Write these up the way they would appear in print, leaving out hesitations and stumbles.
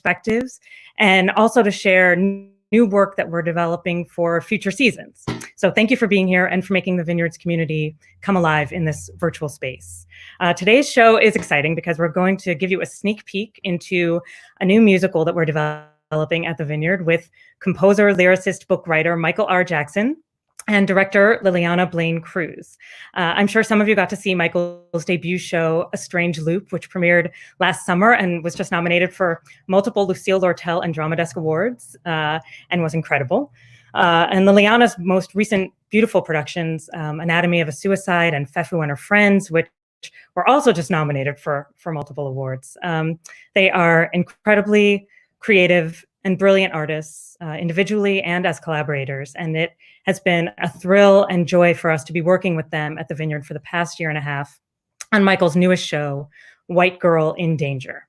perspectives, and also to share new work that we're developing for future seasons. So thank you for being here and for making the Vineyards community come alive in this virtual space. Today's show is exciting because we're going to give you a sneak peek into a new musical that we're developing at the Vineyard with composer, lyricist, book writer Michael R. Jackson and director Lileana Blain-Cruz. I'm sure some of you got to see Michael's debut show, A Strange Loop, which premiered last summer and was just nominated for multiple Lucille Lortel and Drama Desk Awards and was incredible. And Liliana's most recent beautiful productions, Anatomy of a Suicide and Fefu and Her Friends, which were also just nominated for multiple awards. They are incredibly creative and brilliant artists, individually and as collaborators. And it has been a thrill and joy for us to be working with them at the Vineyard for the past year and a half on Michael's newest show, White Girl in Danger.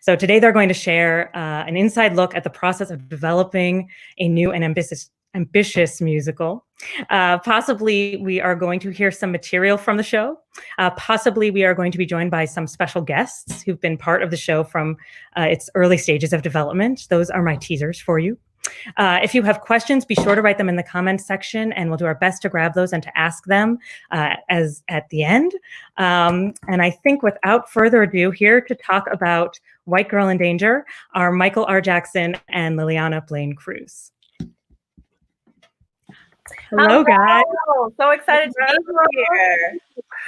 So today they're going to share an inside look at the process of developing a new and ambitious musical. Possibly we are going to hear some material from the show. Possibly we are going to be joined by some special guests who've been part of the show from its early stages of development. Those are my teasers for you. If you have questions, be sure to write them in the comments section and we'll do our best to grab those and to ask them as at the end. And I think without further ado, here to talk about White Girl in Danger are Michael R. Jackson and Lileana Blain-Cruz. Hello, guys. So excited to be here.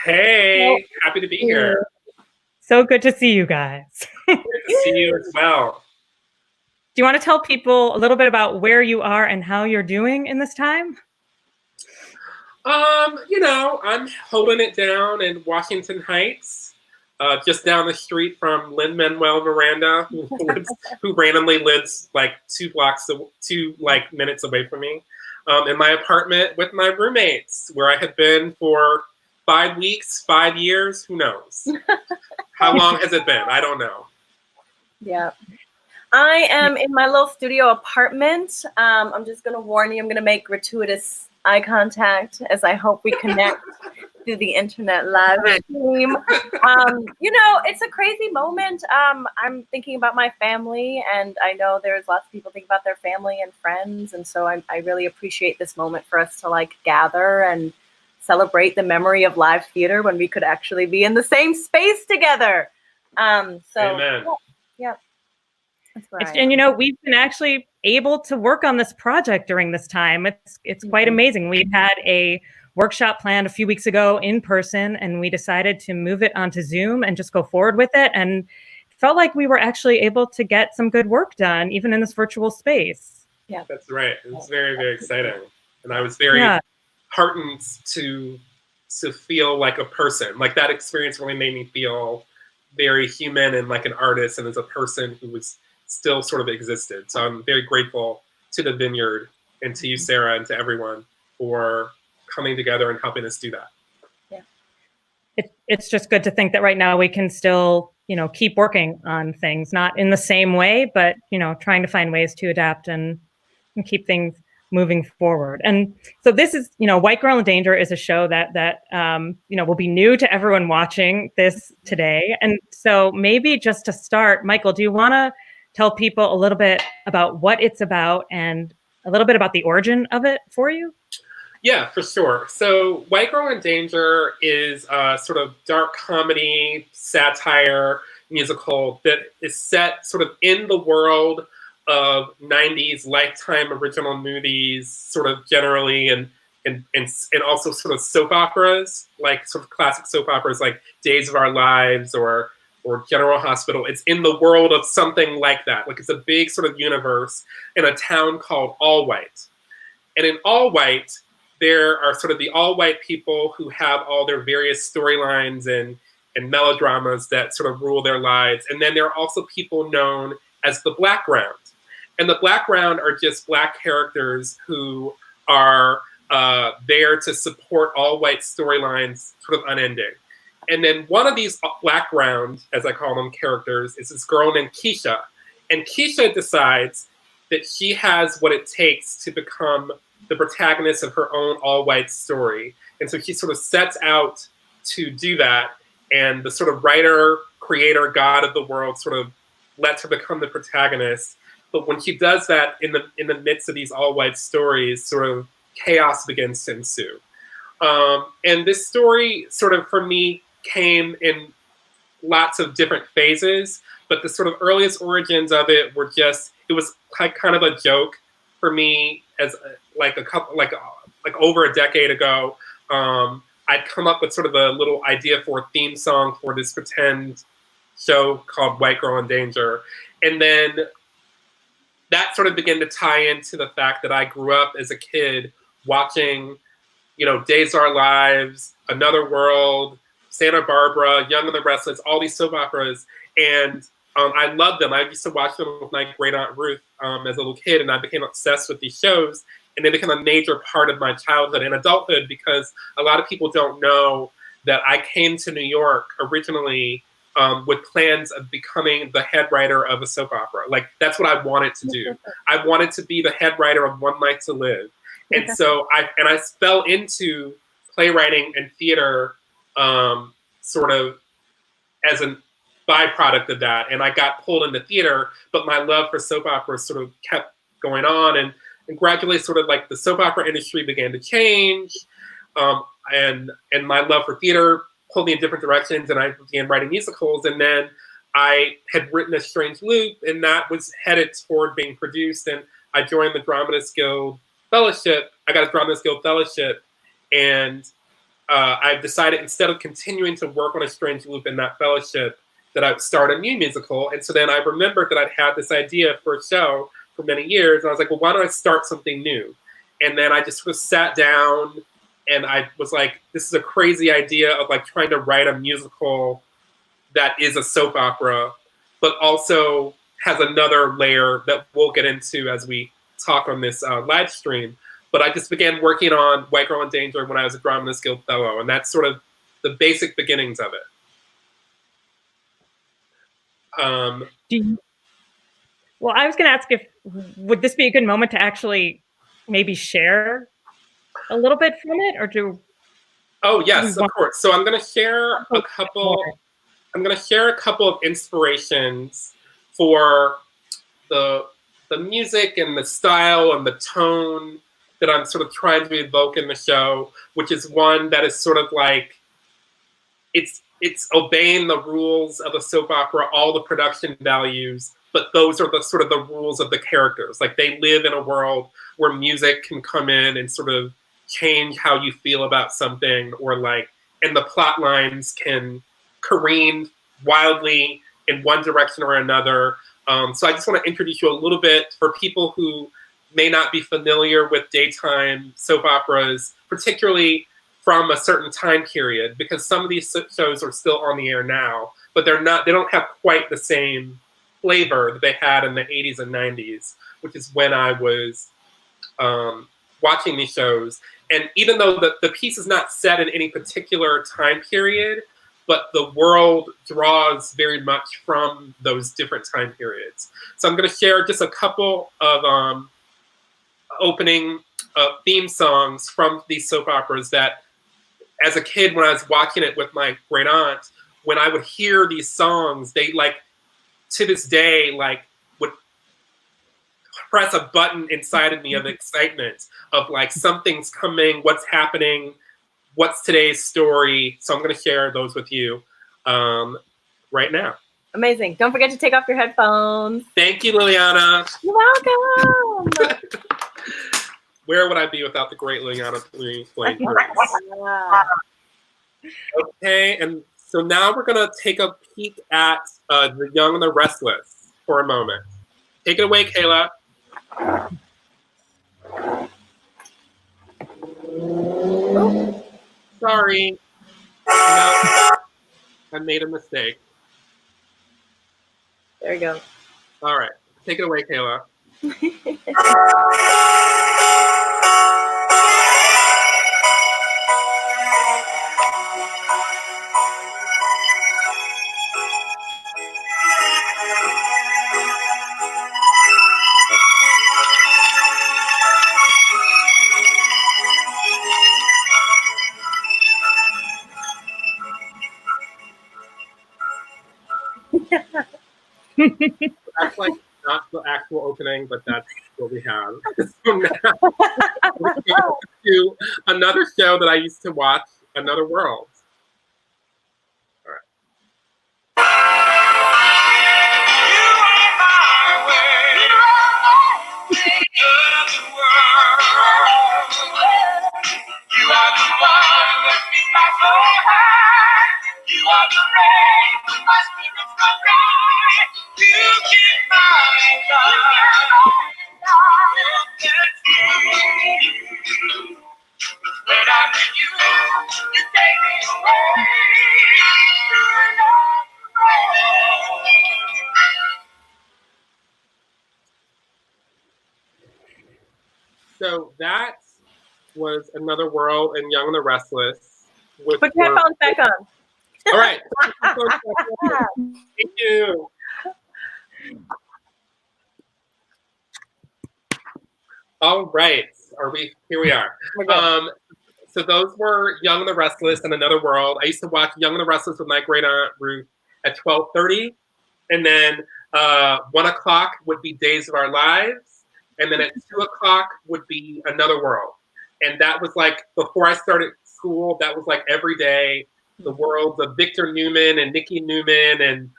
Hey, happy to be here. So good to see you guys. Good to see you as well. Do you want to tell people a little bit about where you are and how you're doing in this time? I'm holding it down in Washington Heights, just down the street from Lin-Manuel Miranda, who randomly lives like 2 minutes away from me. In my apartment with my roommates, where I have been for 5 weeks, 5 years, who knows? How long has it been? I don't know. Yeah. I am in my little studio apartment. I'm just going to warn you, I'm going to make gratuitous eye contact as I hope we connect through the internet live stream. It's a crazy moment. I'm thinking about my family, and I know there's lots of people thinking about their family and friends, and so I really appreciate this moment for us to gather and celebrate the memory of live theater when we could actually be in the same space together. Amen. Yeah. And we've been actually able to work on this project during this time. It's quite amazing. We had a workshop planned a few weeks ago in person, and we decided to move it onto Zoom and just go forward with it. And it felt like we were actually able to get some good work done, even in this virtual space. Yeah, that's right. It was very, very exciting. And I was very heartened to feel like a person. Like that experience really made me feel very human and like an artist and as a person who was still sort of existed. So I'm very grateful to the Vineyard and to you, Sarah, and to everyone for coming together and helping us do that. Yeah. It's just good to think that right now we can still, keep working on things, not in the same way, but, trying to find ways to adapt and keep things moving forward. And so this is, White Girl in Danger is a show that will be new to everyone watching this today. And so maybe just to start, Michael, do you want to tell people a little bit about what it's about and a little bit about the origin of it for you? Yeah, for sure. So White Girl in Danger is a sort of dark comedy, satire musical that is set sort of in the world of 90s Lifetime original movies, sort of generally, and also sort of soap operas, like sort of classic soap operas like Days of Our Lives or General Hospital. It's in the world of something like that. Like it's a big sort of universe in a town called All White. And in All White, there are sort of the all-white people who have all their various storylines and melodramas that sort of rule their lives. And then there are also people known as the Black Round. And the Black Round are just Black characters who are there to support all-white storylines sort of unending. And then one of these Black Round, as I call them, characters, is this girl named Keisha. And Keisha decides that she has what it takes to become the protagonist of her own all-white story. And so she sort of sets out to do that. And the sort of writer, creator, God of the world sort of lets her become the protagonist. But when she does that in the midst of these all-white stories, sort of chaos begins to ensue. And this story sort of, for me, came in lots of different phases, but the sort of earliest origins of it were just, it was kind of a joke for me as like over a decade ago. I'd come up with sort of a little idea for a theme song for this pretend show called White Girl in Danger. And then that sort of began to tie into the fact that I grew up as a kid watching, Days of Our Lives, Another World, Santa Barbara, Young and the Restless, all these soap operas. And I loved them. I used to watch them with my great aunt Ruth as a little kid, and I became obsessed with these shows. And they became a major part of my childhood and adulthood, because a lot of people don't know that I came to New York originally with plans of becoming the head writer of a soap opera. Like, that's what I wanted to do. I wanted to be the head writer of One Night to Live. And so I fell into playwriting and theater sort of as a byproduct of that. And I got pulled into theater, but my love for soap operas sort of kept going on. And gradually sort of like the soap opera industry began to change. And my love for theater pulled me in different directions, and I began writing musicals. And then I had written A Strange Loop, and that was headed toward being produced. And I joined the Dramatist Guild Fellowship. I got a Dramatist Guild Fellowship, and I decided, instead of continuing to work on A Strange Loop in that fellowship, that I would start a new musical. And so then I remembered that I'd had this idea for a show for many years, and I was like, well, why don't I start something new? And then I just sat down, and I was like, this is a crazy idea of like trying to write a musical that is a soap opera, but also has another layer that we'll get into as we talk on this live stream. But I just began working on White Girl in Danger when I was a Dramatist Guild Fellow, and that's sort of the basic beginnings of it. Well, I was going to ask would this be a good moment to actually maybe share a little bit from it, or do? Oh yes, of course. So I'm going to share a couple. I'm going to share a couple of inspirations for the music and the style and the tone that I'm sort of trying to evoke in the show, which is one that is sort of like, it's obeying the rules of a soap opera, all the production values, but those are the sort of the rules of the characters. Like, they live in a world where music can come in and sort of change how you feel about something, or like, and the plot lines can careen wildly in one direction or another. So I just want to introduce you a little bit for people who may not be familiar with daytime soap operas, particularly from a certain time period, because some of these shows are still on the air now, but they don't have quite the same flavor that they had in the 80s and 90s, which is when I was watching these shows. And even though the piece is not set in any particular time period, but the world draws very much from those different time periods. So I'm going to share just a couple of opening theme songs from these soap operas that, as a kid, when I was watching it with my great aunt, when I would hear these songs, they, like, to this day, like, would press a button inside of me of excitement of like, something's coming, what's happening, what's today's story. So I'm going to share those with you right now. Amazing. Don't forget to take off your headphones. Thank you, Lileana. You're welcome. Where would I be without the great Lileana Blain-Cruz? Okay, and so now we're going to take a peek at The Young and the Restless for a moment. Take it away, Kayla. Oh, sorry. No, I made a mistake. There you go. All right. Take it away, Kayla. That's like not the actual opening, but that's what we have. So now we're going to another show that I used to watch, Another World. All right. You are the one who lets me fly so high. You are the rain when my spirits go dry. You keep my life. When I'm with you, you take me away to another world. So that was Another World and Young and the Restless. Put your headphones back on. All right. Thank you. All right. Here we are. So those were Young and the Restless and Another World. I used to watch Young and the Restless with my great aunt Ruth at 12:30. And then 1 o'clock would be Days of Our Lives. And then at 2 o'clock would be Another World. And that was like, before I started school, that was like every day, the worlds of Victor Newman and Nikki Newman and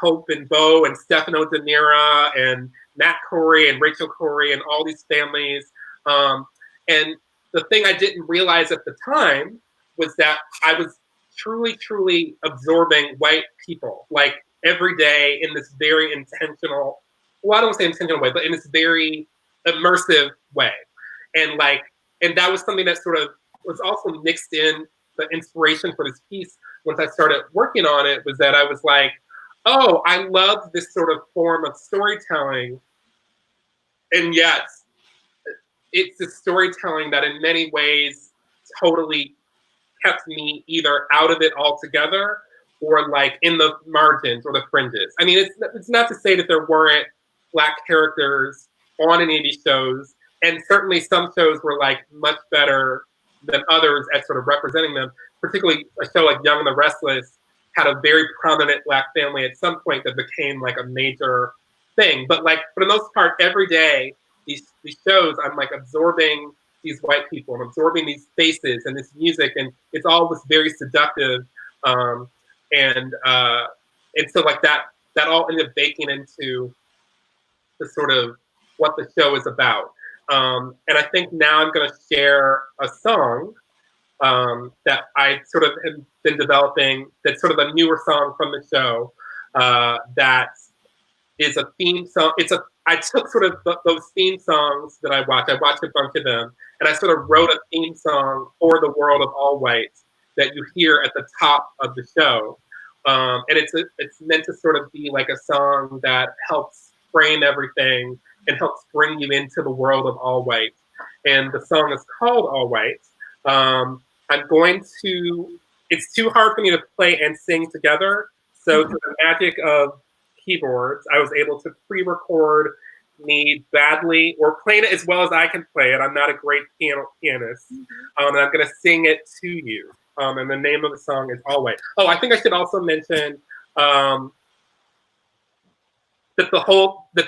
Hope and Bo and Stefano De Niro and Matt Corey and Rachel Corey and all these families. And the thing I didn't realize at the time was that I was truly, truly absorbing white people, like every day in this very intentional, well, I don't say intentional way, but in this very immersive way. And that was something that sort of was also mixed in the inspiration for this piece once I started working on it, was that I was like, oh, I love this sort of form of storytelling. And yet, it's a storytelling that in many ways totally kept me either out of it altogether or like in the margins or the fringes. I mean, it's not to say that there weren't Black characters on any of these shows, and certainly some shows were like much better than others at sort of representing them. Particularly a show like Young and the Restless had a very prominent Black family at some point that became like a major thing. But like for the most part, every day, these shows, I'm like absorbing these white people and absorbing these faces and this music, and it's all was very seductive. And so like that all ended up baking into the sort of what the show is about. And I think now I'm going to share a song that I sort of have been developing, that's sort of a newer song from the show that is a theme song. I took sort of those theme songs that I watched a bunch of them, and I sort of wrote a theme song for the world of all whites that you hear at the top of the show. And it's meant to sort of be like a song that helps frame everything and helps bring you into the world of all white. And the song is called All White. It's too hard for me to play and sing together. So through the magic of keyboards, I was able to pre-record me badly or playing it as well as I can play it. I'm not a great pianist. And I'm going to sing it to you. And the name of the song is All White. Oh, I think I should also mention that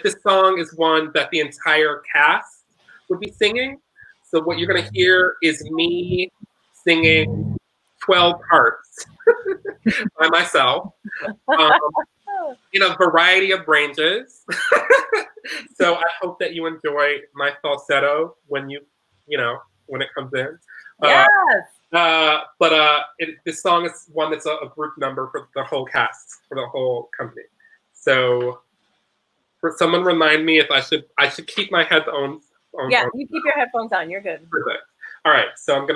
this song is one that the entire cast would be singing. So what you're going to hear is me singing 12 parts by myself in a variety of ranges. So I hope that you enjoy my falsetto when it comes in. Yes. This song is one that's a group number for the whole cast, for the whole company. So, for someone remind me if I should keep my headphones on. Yeah, you keep your headphones on. You're good. Perfect. All right, so I'm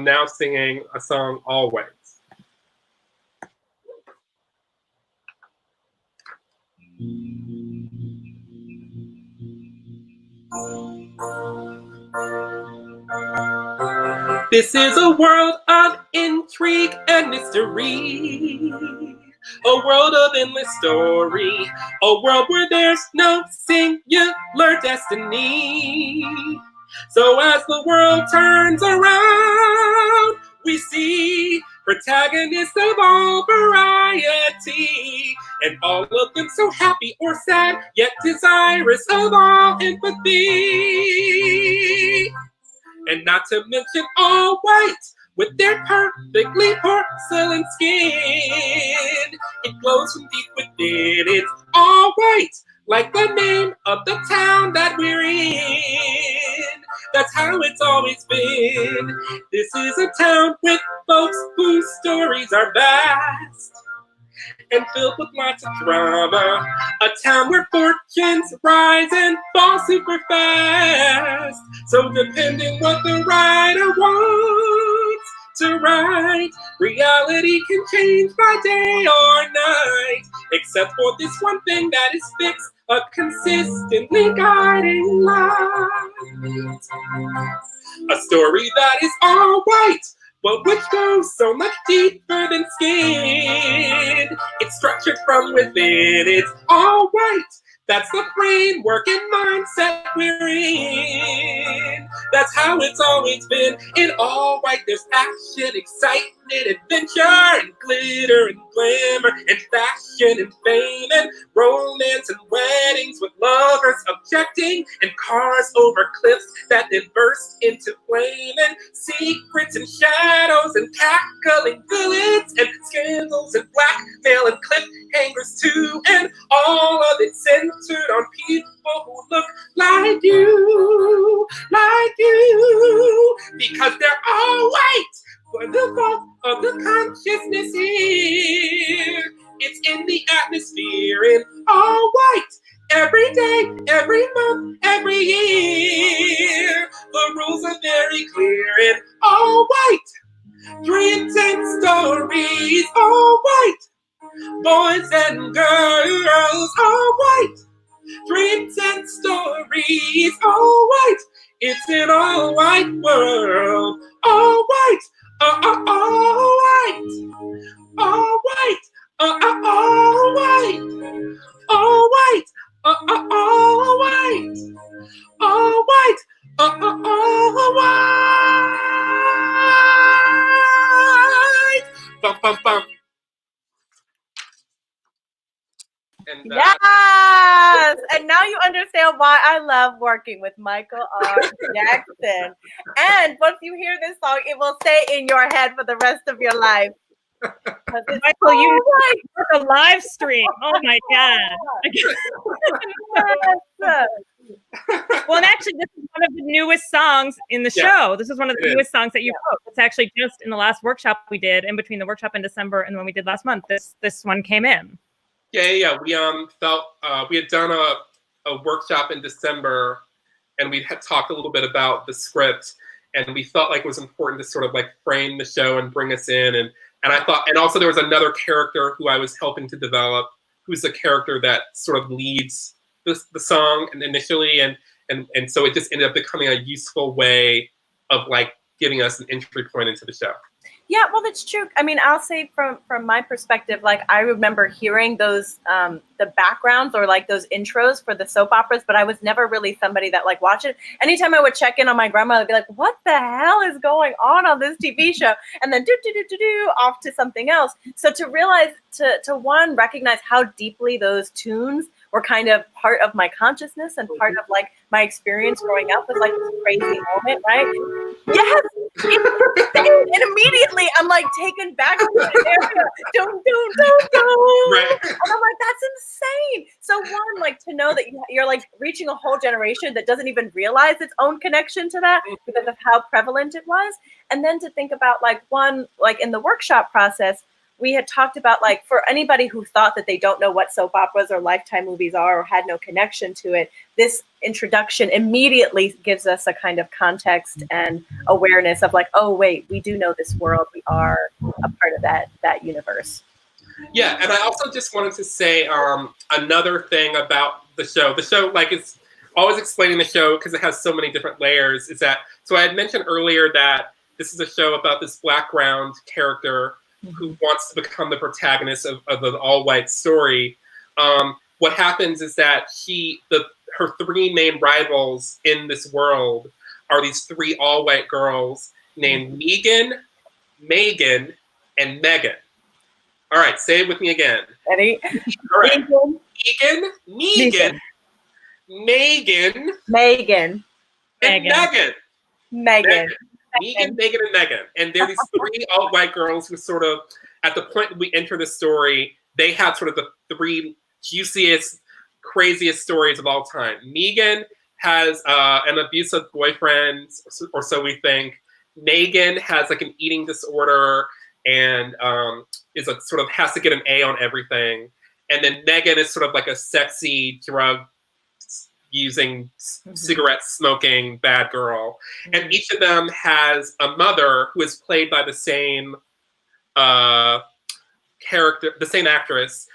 now singing a song, All White. This is a world of intrigue and mystery, a world of endless story, a world where there's no singular destiny. So as the world turns around, we see protagonists of all variety, and all of them so happy or sad, yet desirous of all empathy. And not to mention all white, with their perfectly porcelain skin. It glows from deep within, it's all white, like the name of the town that we're in. That's how it's always been. This is a town with folks whose stories are vast and filled with lots of drama. A town where fortunes rise and fall super fast. So depending what the writer wants to write, reality can change by day or night. Except for this one thing that is fixed, a consistently guiding light. A story that is all white, but which goes so much deeper than skin. It's structured from within, it's all white. That's the framework and mindset we're in. That's how it's always been. In all white, there's action, excitement, adventure, and glitter, and glamour, and fashion, and fame, and romance, and weddings with lovers objecting, and cars over cliffs that then burst into flame, and secrets and shadows, and cackling villains, and scandals, and blackmail, and cliffhangers too, and all of it centered on people who look like you, because they're all white. For the bulk of the consciousness here, it's in the atmosphere in all white. Every day, every month, every year, the rules are very clear in all white. Dreams and stories, all white. Boys and girls, all white. Dreams and stories, all white. It's an all white world, all white. All white, all white, all white, all white, all white, all white, all white. Bum, bum, bum. And Yes! And now you understand why I love working with Michael R. Jackson. And once you hear this song, it will stay in your head for the rest of your life. Michael, you work a live stream. Oh my God. Well, and actually, this is one of the newest songs in the show. This is one of the newest songs that you wrote. It's actually just in the last workshop we did, in between the workshop in December and the one we did last month. This one came in. Yeah. We felt we had done a workshop in December, and we had talked a little bit about the script, and we felt like it was important to sort of like frame the show and bring us in, and I thought, and also there was another character who I was helping to develop, who's the character that sort of leads the song initially, and so it just ended up becoming a useful way of like giving us an entry point into the show. Yeah, well, that's true. I mean, I'll say from my perspective, like I remember hearing those the backgrounds or like those intros for the soap operas, but I was never really somebody that like watched it. Anytime I would check in on my grandma, I'd be like, "What the hell is going on this TV show?" And then do off to something else. So to realize to one recognize how deeply those tunes were kind of part of my consciousness and part of like my experience growing up was like this crazy moment, right? Yes, and immediately I'm like taken back to the area. Don't. Right. And I'm like, that's insane. So one, like to know that you're like reaching a whole generation that doesn't even realize its own connection to that because of how prevalent it was. And then to think about like one, like in the workshop process, we had talked about like for anybody who thought that they don't know what soap operas or Lifetime movies are or had no connection to it, this introduction immediately gives us a kind of context and awareness of like, oh wait, we do know this world. We are a part of that universe. Yeah, and I also just wanted to say another thing about the show. The show, like, it's always explaining the show because it has so many different layers. Is that so? I had mentioned earlier that this is a show about this background character who wants to become the protagonist of an all-white story. What happens is that her three main rivals in this world are these three all-white girls named Megan, and Megan. All right, say it with me again. Ready? All right. Megan. Megan, Megan, Megan. and Megan. Megan. Megan, Megan, and Megan. And they're these three alt-white girls who sort of, at the point that we enter the story, they had sort of the three juiciest, craziest stories of all time. Megan has an abusive boyfriend, or so we think. Megan has like an eating disorder and is a sort of has to get an A on everything. And then Megan is sort of like a sexy drug using cigarette smoking bad girl. And each of them has a mother who is played by the same character, the same actress.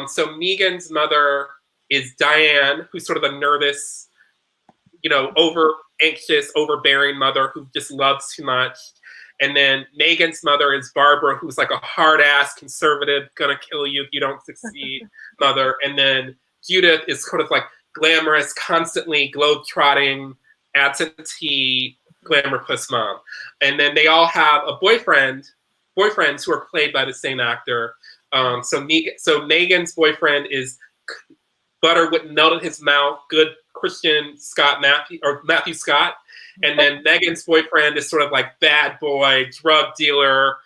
So Megan's mother is Diane, who's sort of a nervous, over anxious, overbearing mother who just loves too much. And then Megan's mother is Barbara, who's like a hard ass conservative, gonna kill you if you don't succeed mother. And then Judith is kind of like glamorous, constantly globe-trotting, absentee, glamour puss mom. And then they all have a boyfriends who are played by the same actor. So Megan's boyfriend is butter wouldn't melt in his mouth, good Christian Matthew Scott. And then Megan's boyfriend is sort of like bad boy, drug dealer,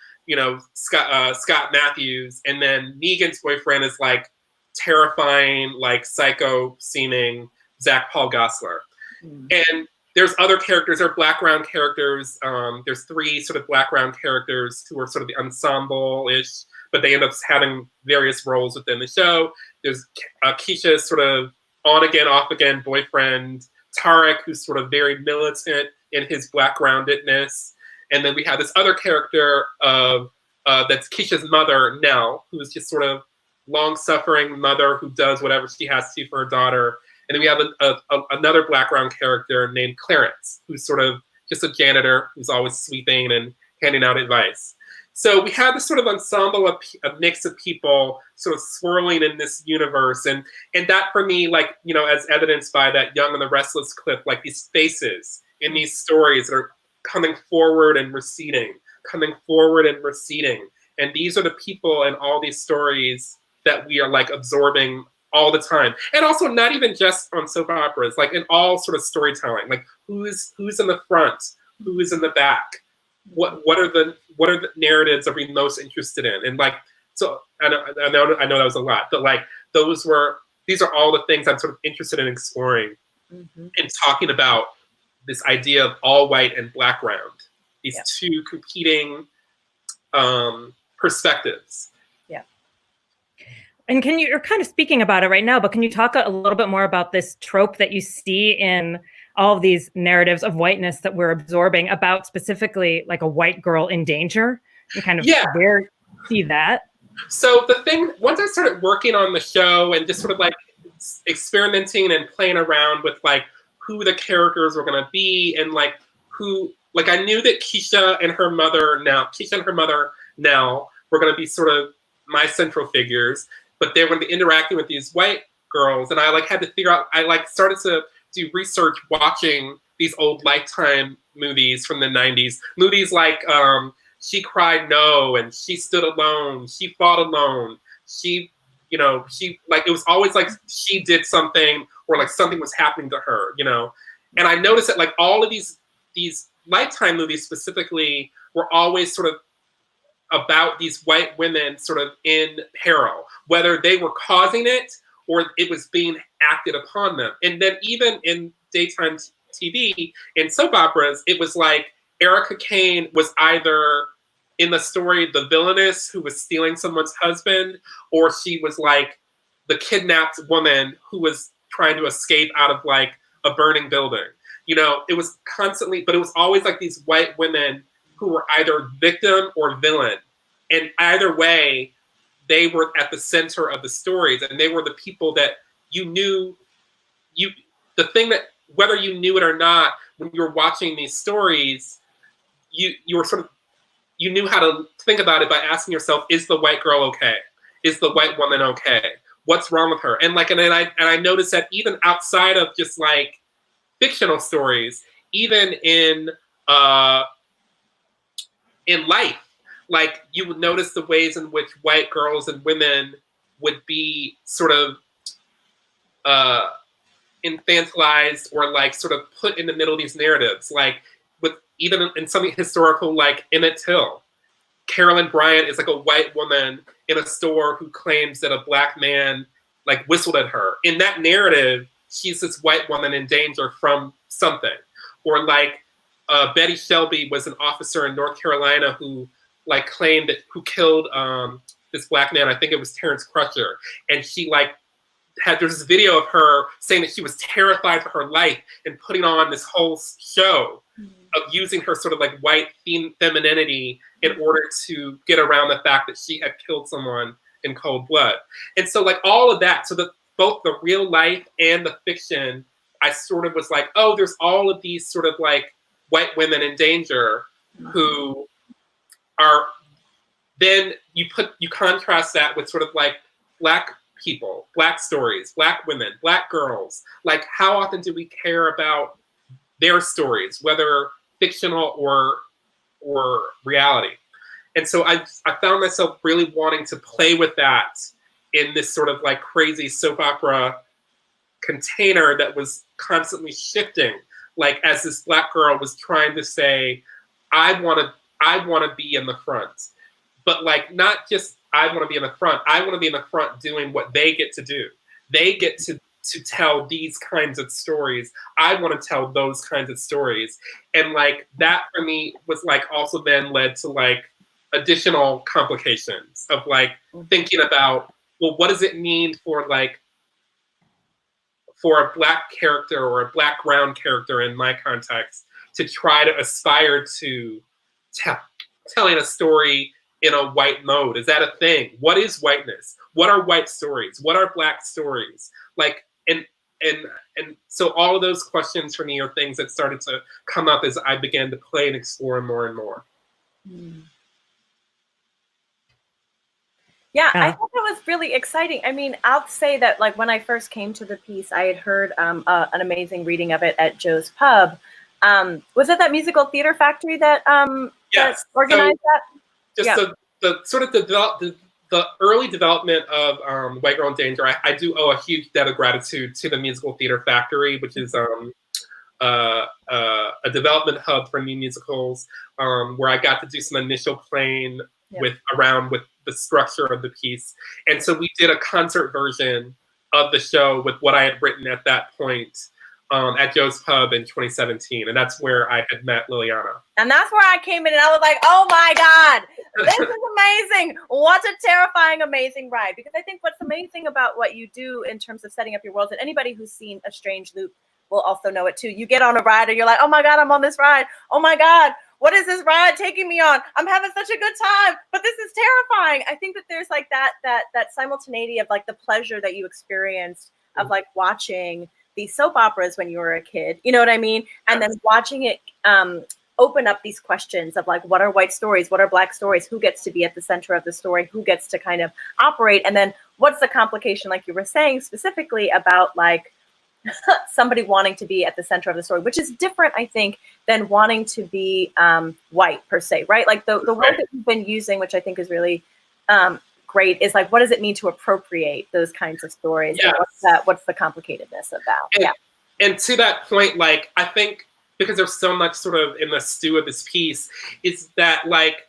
Scott Matthews. And then Megan's boyfriend is like terrifying, like psycho seeming Zach Paul Gosselaar. And there's other characters, there are background characters. There's three sort of background characters who are sort of the ensemble-ish, but they end up having various roles within the show. There's Keisha's sort of on-again, off-again boyfriend, Tarek, who's sort of very militant in his black-groundedness. And then we have this other character that's Keisha's mother, Nell, who's just sort of long-suffering mother who does whatever she has to for her daughter. And then we have another background character named Clarence, who's sort of just a janitor who's always sweeping and handing out advice. So we have this sort of ensemble, a mix of people sort of swirling in this universe. And that for me, like, as evidenced by that Young and the Restless clip, like these faces in these stories that are coming forward and receding, coming forward and receding. And these are the people in all these stories that we are like absorbing all the time. And also not even just on soap operas, like in all sort of storytelling, like who's in the front, who is in the back, what are the narratives are we most interested in? And like, so I know that was a lot, but like these are all the things I'm sort of interested in exploring and talking about this idea of all white and black ground, these two competing perspectives. And you're kind of speaking about it right now, but can you talk a little bit more about this trope that you see in all of these narratives of whiteness that we're absorbing about specifically like a white girl in danger? And kind of where you see that? So the thing, once I started working on the show and just sort of like experimenting and playing around with like who the characters were going to be and like who, like I knew that Keisha and her mother Nell were going to be sort of my central figures. But they were going to be interacting with these white girls, and I like had to figure out. I like started to do research watching these old Lifetime movies from the '90s. Movies like She Cried No and She Stood Alone. She Fought Alone. She like it was always like she did something or like something was happening to her. And I noticed that like all of these Lifetime movies specifically were always sort of about these white women sort of in peril, whether they were causing it or it was being acted upon them. And then even in daytime TV, in soap operas, it was like Erica Kane was either in the story the villainess who was stealing someone's husband, or she was like the kidnapped woman who was trying to escape out of like a burning building. It was constantly, but it was always like these white women who were either victim or villain. And either way, they were at the center of the stories, and they were the people that you knew, the thing that, whether you knew it or not, when you were watching these stories, you were sort of, you knew how to think about it by asking yourself, is the white girl okay? Is the white woman okay? What's wrong with her? And like, and I noticed that even outside of just like fictional stories, even in life, like you would notice the ways in which white girls and women would be sort of infantilized or like sort of put in the middle of these narratives, like with even in something historical like Emmett Till. Carolyn Bryant is like a white woman in a store who claims that a black man like whistled at her. In that narrative, she's this white woman in danger from something. Or like Betty Shelby was an officer in North Carolina who like claimed that who killed this black man. I think it was Terrence Crutcher, and she like there's this video of her saying that she was terrified for her life and putting on this whole show of using her sort of like white femininity in order to get around the fact that she had killed someone in cold blood. And so like all of that, so that both the real life and the fiction, I sort of was like, oh, there's all of these sort of like white women in danger who are, then you contrast that with sort of like black people, black stories, black women, black girls. Like how often do we care about their stories, whether fictional or reality? And so I found myself really wanting to play with that in this sort of like crazy soap opera container that was constantly shifting. Like as this black girl was trying to say, I want to be in the front, but like not just I want to be in the front. I want to be in the front doing what they get to do. They get to tell these kinds of stories. I want to tell those kinds of stories. And like that for me was like also then led to like additional complications of like thinking about, well, what does it mean for like for a black character or a black brown character in my context to try to aspire to telling a story in a white mode? Is that a thing? What is whiteness? What are white stories? What are black stories? Like, and so all of those questions for me are things that started to come up as I began to play and explore more and more. Yeah, I thought that was really exciting. I mean, I'll say that like when I first came to the piece, I had heard an amazing reading of it at Joe's Pub. Was it that musical theater factory that that organized that? Just the sort of the early development of White Girl in Danger, I do owe a huge debt of gratitude to the Musical Theater Factory, which is a development hub for new musicals, where I got to do some initial playing with the structure of the piece. And so we did a concert version of the show with what I had written at that point at Joe's Pub in 2017. And that's where I had met Lileana. And that's where I came in and I was like, oh my God, this is amazing. What a terrifying, amazing ride. Because I think what's amazing about what you do in terms of setting up your worlds, and anybody who's seen A Strange Loop will also know it too. You get on a ride and you're like, oh my God, I'm on this ride. Oh my God, what is this ride taking me on? I'm having such a good time, but this is terrifying. I think that there's like that simultaneity of like the pleasure that you experienced of like watching these soap operas when you were a kid, you know what I mean? And then watching it open up these questions of like, what are white stories? What are black stories? Who gets to be at the center of the story? Who gets to kind of operate? And then what's the complication, like you were saying specifically about like somebody wanting to be at the center of the story, which is different, I think, than wanting to be white per se, right? Like the word that you've been using, which I think is really great, is like, what does it mean to appropriate those kinds of stories? Yes. And what's the complicatedness of that? And to that point, like, I think because there's so much sort of in the stew of this piece, is that like,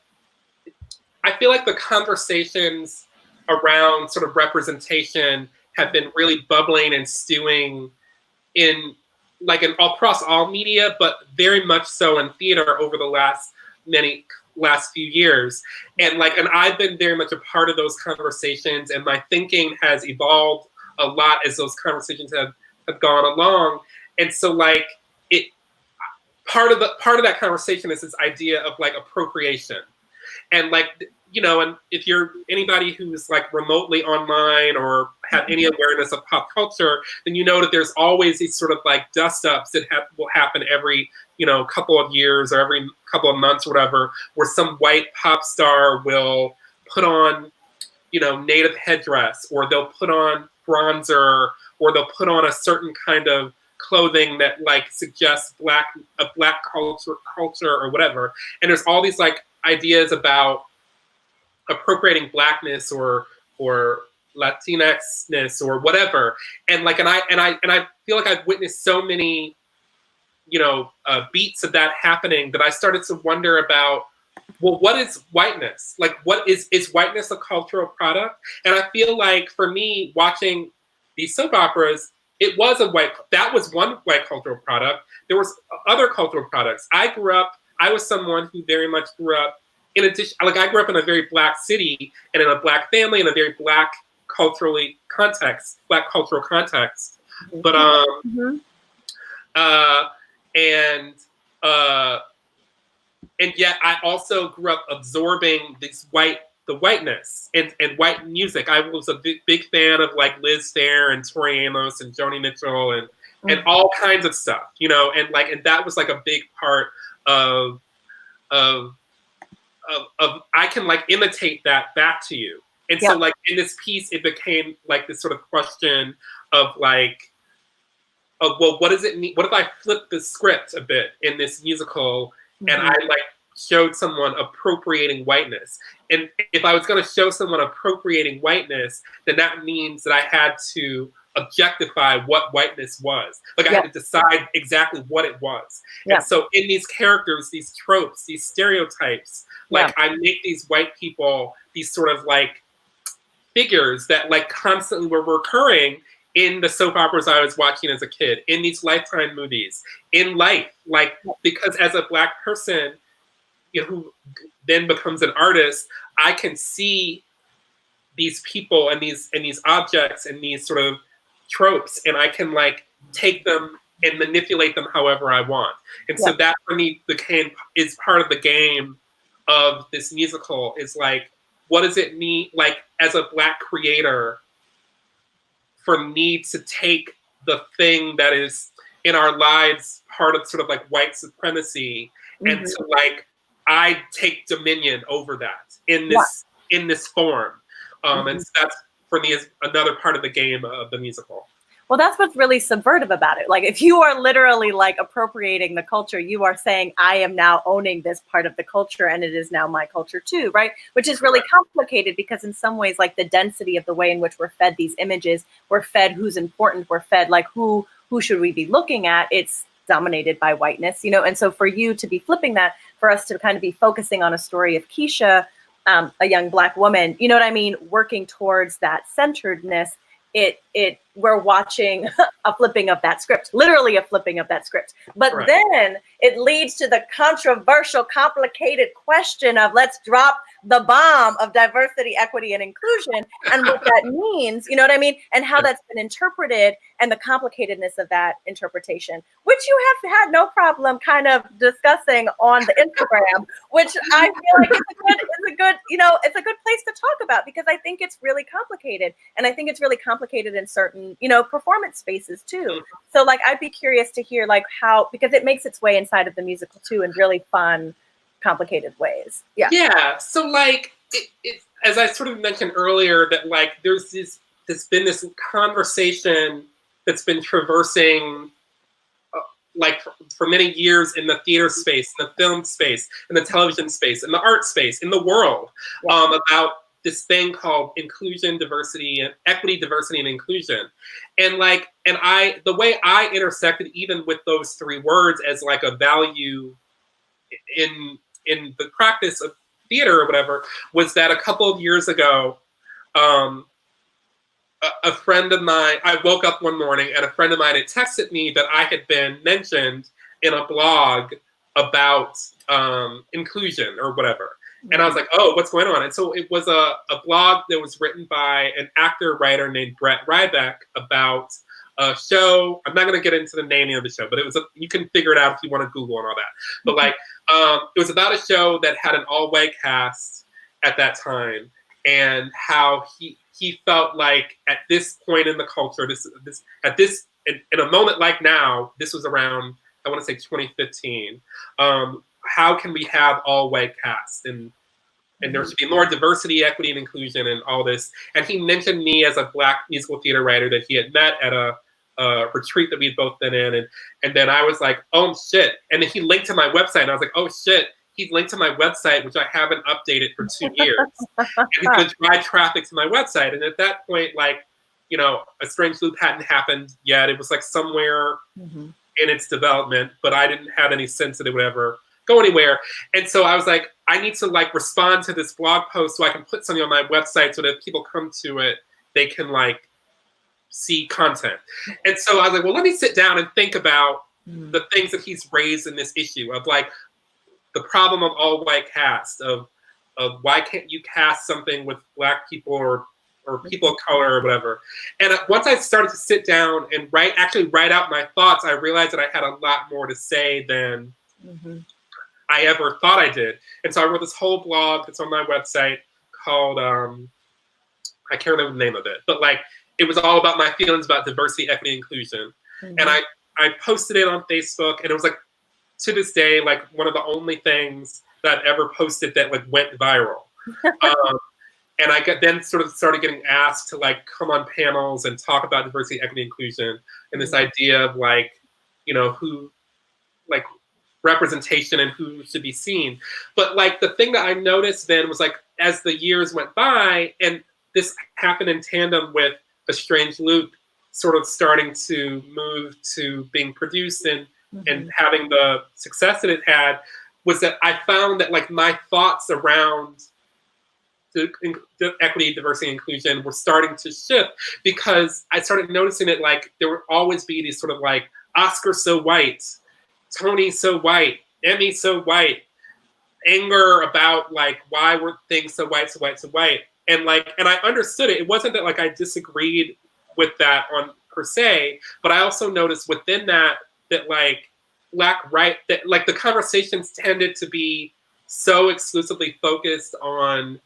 I feel like the conversations around sort of representation have been really bubbling and stewing in like across all media, but very much so in theater over the last few years. And I've been very much a part of those conversations, and my thinking has evolved a lot as those conversations have gone along. And so like part of that conversation is this idea of like appropriation. And like, you know, and if you're anybody who's like remotely online or have any awareness of pop culture, then you know that there's always these sort of like dust ups that will happen every, you know, couple of years or every couple of months or whatever, where some white pop star will put on, you know, native headdress, or they'll put on bronzer, or they'll put on a certain kind of clothing that like suggests a black culture or whatever. And there's all these like ideas about appropriating Blackness or Latinxness or whatever. And like, and I feel like I've witnessed so many, beats of that happening that I started to wonder about, well, what is whiteness? Like, what is whiteness a cultural product? And I feel like for me, watching these soap operas, that was one white cultural product. There was other cultural products. I was someone who very much grew up in addition, like I grew up in a very Black city and in a Black family, in a very Black cultural context. But, and yet I also grew up absorbing the whiteness and white music. I was a big fan of like Liz Phair and Tori Amos and Joni Mitchell and all kinds of stuff, and that was like a big part of I can like imitate that back to you. And so like in this piece, it became like this sort of question of like, well, what does it mean? What if I flip the script a bit in this musical and I like showed someone appropriating whiteness? And if I was going to show someone appropriating whiteness, then that means that I had to objectify what whiteness was. Like I had to decide exactly what it was. And so in these characters, these tropes, these stereotypes, like I make these white people, these sort of like figures that like constantly were recurring in the soap operas I was watching as a kid, in these Lifetime movies, in life, like, because as a Black person, who then becomes an artist, I can see these people and these objects and these sort of tropes, and I can like take them and manipulate them however I want. And so that for me is part of the game of this musical, is like, what does it mean, like as a Black creator, for me to take the thing that is in our lives part of sort of like white supremacy, and to like, I take dominion over that in this form. And so that's for me is another part of the game of the musical. Well, that's what's really subversive about it. Like if you are literally like appropriating the culture, you are saying, I am now owning this part of the culture and it is now my culture too, right? Which is really complicated because in some ways, like the density of the way in which we're fed these images, we're fed who's important, we're fed like who should we be looking at? It's dominated by whiteness, and so for you to be flipping that, for us to kind of be focusing on a story of Keisha, a young Black woman, you know what I mean, working towards that centeredness, we're watching a flipping of that script, literally a flipping of that script. But then it leads to the controversial, complicated question of let's drop the bomb of diversity, equity, and inclusion, and what that means, you know what I mean? And how that's been interpreted and the complicatedness of that interpretation, which you have had no problem kind of discussing on the Instagram, which I feel like it's a good place to talk about, because I think it's really complicated. And I think it's really complicated in certain, performance spaces too. So like, I'd be curious to hear like how, because it makes its way inside of the musical too, in really fun, complicated ways. Yeah. So like, it as I sort of mentioned earlier, that like there's been this conversation that's been traversing like for many years in the theater space, in the film space, in the television space, in the art space, in the world, about this thing called inclusion, diversity, and equity, diversity, and inclusion. And the way I intersected even with those three words as like a value in the practice of theater or whatever, was that a couple of years ago, a friend of mine, I woke up one morning and a friend of mine had texted me that I had been mentioned in a blog about inclusion or whatever. And I was like, oh, what's going on? And so it was a blog that was written by an actor-writer named Brett Ryback about a show. I'm not going to get into the naming of the show, but you can figure it out if you want to Google and all that. But like, it was about a show that had an all-white cast at that time, and how he felt like at this point in the culture, in a moment like now, this was around, I want to say 2015. How can we have all white cast, and there should be more diversity, equity, and inclusion, and all this. And he mentioned me as a Black musical theater writer that he had met at a retreat that we'd both been in, and then I was like, oh shit. And then he linked to my website, and I was like, oh shit, he's linked to my website, which I haven't updated for 2 years. And he's going to drive traffic to my website. And at that point, like, you know, a strange loop hadn't happened yet. It was like somewhere in its development, but I didn't have any sense that it would ever go anywhere. And so I was like, I need to like respond to this blog post so I can put something on my website so that if people come to it, they can like see content. And so I was like, well, let me sit down and think about the things that he's raised in this issue of like the problem of all white cast, of why can't you cast something with Black people or people of color or whatever. And once I started to sit down and write out my thoughts, I realized that I had a lot more to say than I ever thought I did. And so I wrote this whole blog that's on my website called, I can't remember the name of it, but like, it was all about my feelings about diversity, equity, inclusion. And I posted it on Facebook, and it was like, to this day, like one of the only things that I've ever posted that like went viral. And I then sort of started getting asked to like come on panels and talk about diversity, equity, inclusion, and this idea of like, you know, who, like representation and who should be seen. But like the thing that I noticed then was like, as the years went by, and this happened in tandem with A Strange Loop sort of starting to move to being produced and having the success that it had, was that I found that like my thoughts around the equity, diversity, inclusion were starting to shift, because I started noticing that like there would always be these sort of like Oscar so white, Tony so white, Emmy so white, anger about like why were things so white, so white, so white. And like, and I understood it. It wasn't that like I disagreed with that on per se, but I also noticed within that like that like the conversations tended to be so exclusively focused on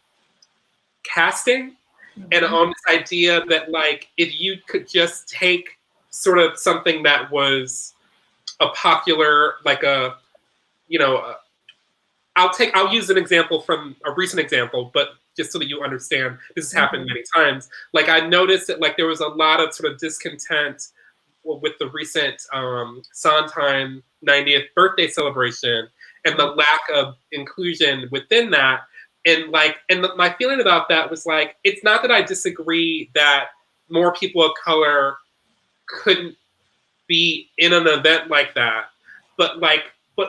casting and on this idea that like if you could just take sort of something that was a popular, like a, you know, I'll use an example from a recent example, but just so that you understand, this has happened many times. Like I noticed that like there was a lot of sort of discontent with the recent Sondheim 90th birthday celebration and the lack of inclusion within that. And like, and my feeling about that was like, it's not that I disagree that more people of color couldn't be in an event like that, but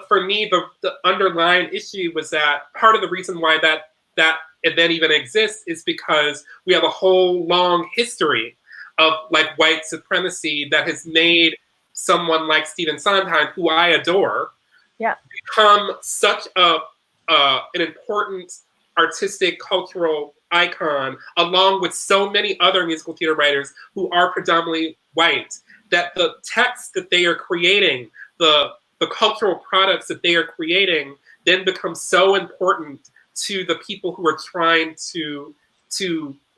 for me, the underlying issue was that part of the reason why that event even exists is because we have a whole long history of like white supremacy that has made someone like Stephen Sondheim, who I adore, become such an important artistic, cultural icon, along with so many other musical theater writers who are predominantly white, that the texts that they are creating, the cultural products that they are creating, then become so important to the people who are trying to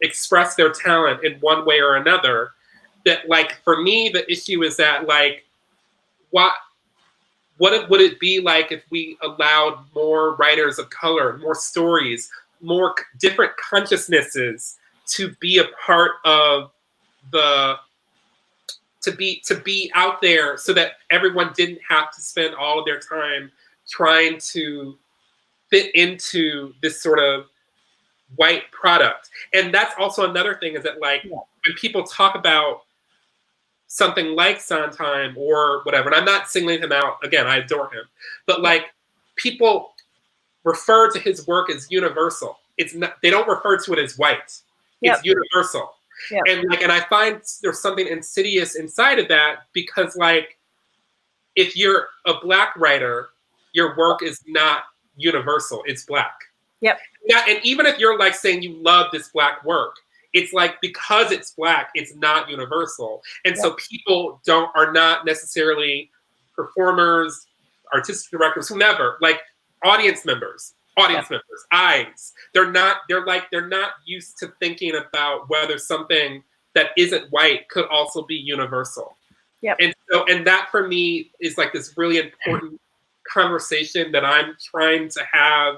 express their talent in one way or another. That like, for me, the issue is that like, what would it be like if we allowed more writers of color, more stories, more different consciousnesses to be a part of to be out there, so that everyone didn't have to spend all of their time trying to fit into this sort of white product. And that's also another thing, is that like when people talk about something like Sondheim or whatever, and I'm not singling him out, again, I adore him, but like people refer to his work as universal. It's not, they don't refer to it as white. It's universal. And like, and I find there's something insidious inside of that, because like, if you're a Black writer, your work is not universal, it's Black. Yeah, and even if you're like saying you love this Black work, it's like, because it's Black, it's not universal. And so people are not necessarily performers, artistic directors, whomever, like audience members, eyes. They're not used to thinking about whether something that isn't white could also be universal. And that for me is like this really important conversation that I'm trying to have,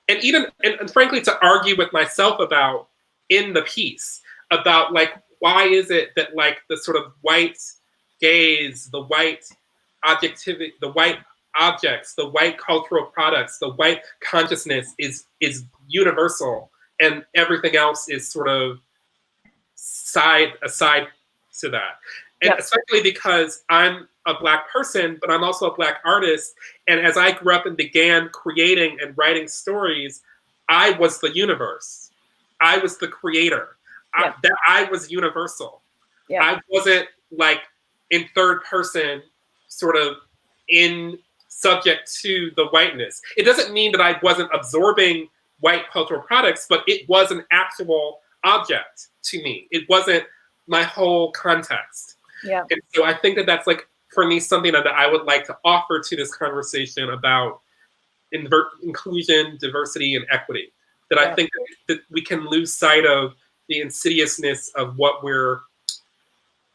and frankly to argue with myself about in the piece, about like, why is it that like the sort of white gaze, the white objectivity, the white objects, the white cultural products, the white consciousness is universal, and everything else is sort of aside to that. And especially because I'm a Black person, but I'm also a Black artist. And as I grew up and began creating and writing stories, I was the universe. I was the creator. I was universal. I wasn't like in third person, sort of in subject to the whiteness. It doesn't mean that I wasn't absorbing white cultural products, but it was an actual object to me. It wasn't my whole context. Yeah. And so I think that that's like, for me, something that I would like to offer to this conversation about inclusion, diversity, and equity. That I think that we can lose sight of the insidiousness of what we're